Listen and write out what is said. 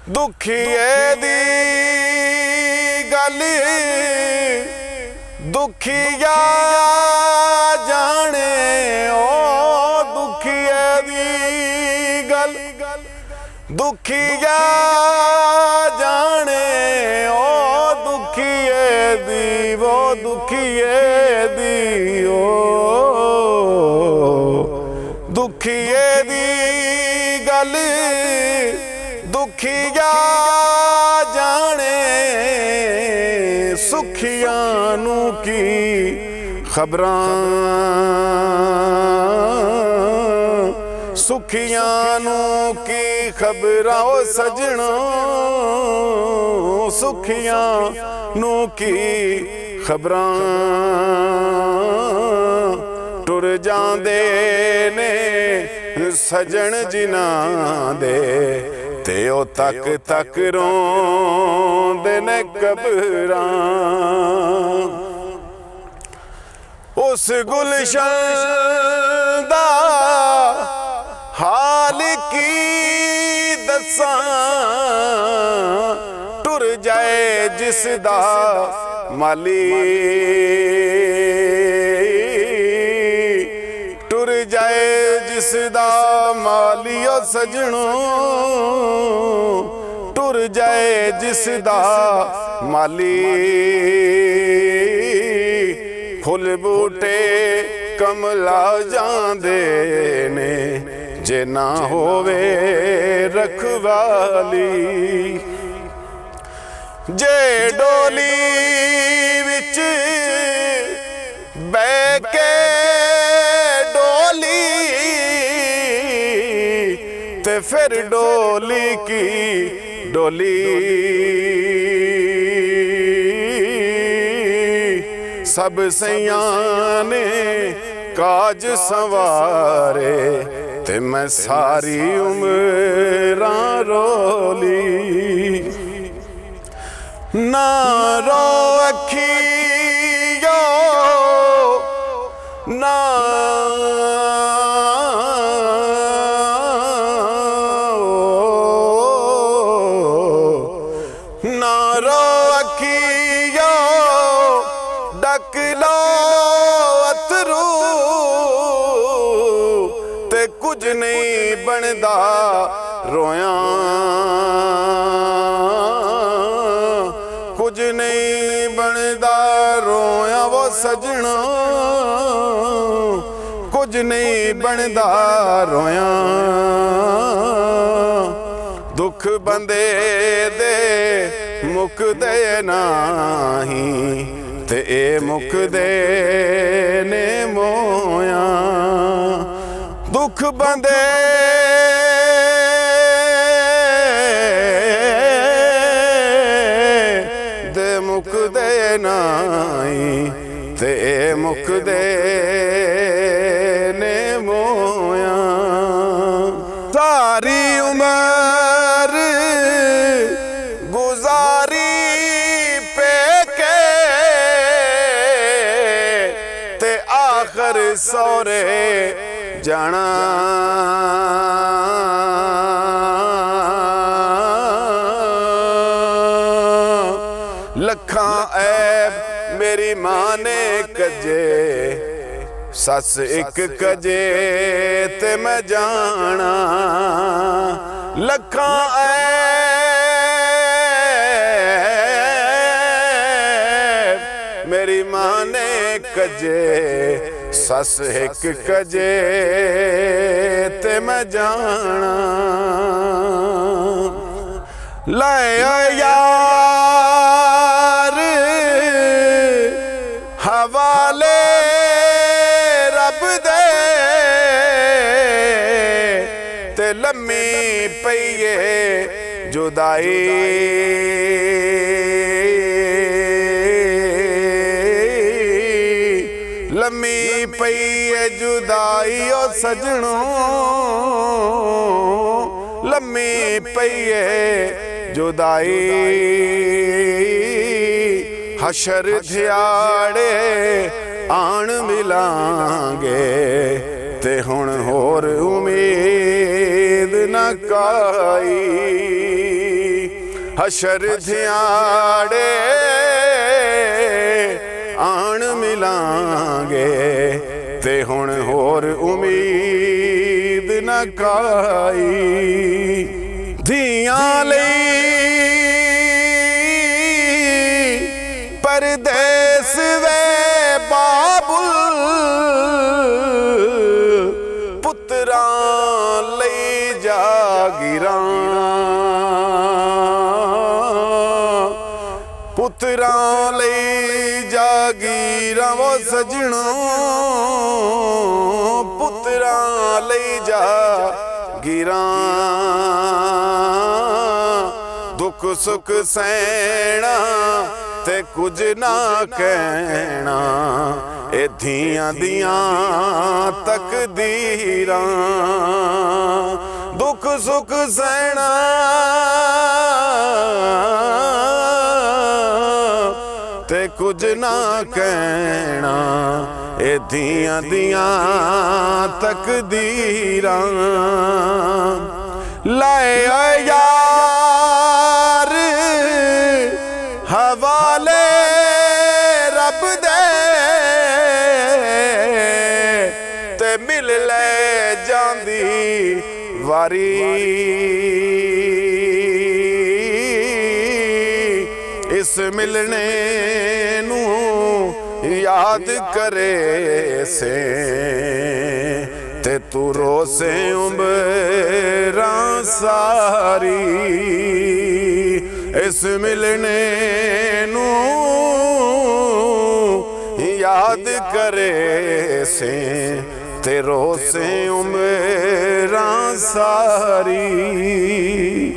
दुखिए दी गल दुखिया जाने ओ दुखिए दी गल दुखिया जाने ओ दुखिए दी वो दुखिए दी ओ दुखिए दी गल दुखिया जाने सुखियां नू की खबरां सुखियां नू की खबरां ओ सजना सुखियां नू की खबरां टुर जांदे ने सजन जिन्हां दे ते ओ तक तक रोंदे ने कबरां उस गुलशन दा हाल की दसां टुर जाए जिसदा माली टुर जाए जिसदा माली ओ सजनों टुर जाए जिसदा माली फुल बूटे कमला जांदे ने जे ना होवे रखवाली जे डोली विच बैके डोली ते फिर डोली की डोली सब सैयां ने काज संवारे ते मैं सारी उम्रां रोली ना रो अखियो ना ना रो अखियो डक लो अथरू ते कुछ नहीं बनदा रोया कुछ नहीं बनदा रोया वो सजना कुछ नहीं बनदा रोया दुख बंदे दे मुकदे नाही ते ए मुकदे ने मोया दुख बंदे दे मुकदे नाही ते ए मुकदे ने मोया सारी उम्र गुजारी आखर सौरे जाना लखां ऐब मेरी मां ने कजे सस एक कजे ते मैं जाना लखां ऐब मेरी मां ने कजे सस एक कजे ते मैं जाना लाया यार हवाले रब दे ते लम्मी पईए जुदाई लम्मी पई है जुदाई ओ सजनों लम्मी पई है जुदाई हशर ध्याड़े आन मिलांगे ते हुण होर उम्मीद न काई। हशर धियाड़े आण मिलांगे ते हुण होर उम्मीद न काई धियां लई परदेस वे बाबुल पुत्रां लई जागीरां पुत्रां लई जागीरां वो सजणो पुत्रां लई जागीरां दुख सुख सैना ते कुछ ना कहना ए धियां दियां तकदीरां दुख सुख सैना ते कुछ ना कहना ए धियां दियां तकदीरां लाए यार हवाले रब दे ते मिल ले जांदी वारी इस मिलने नू याद करे से ते तू रोसे उम्रां सारी इस मिलने नू याद करे से ते रोसे उम्रां सारी।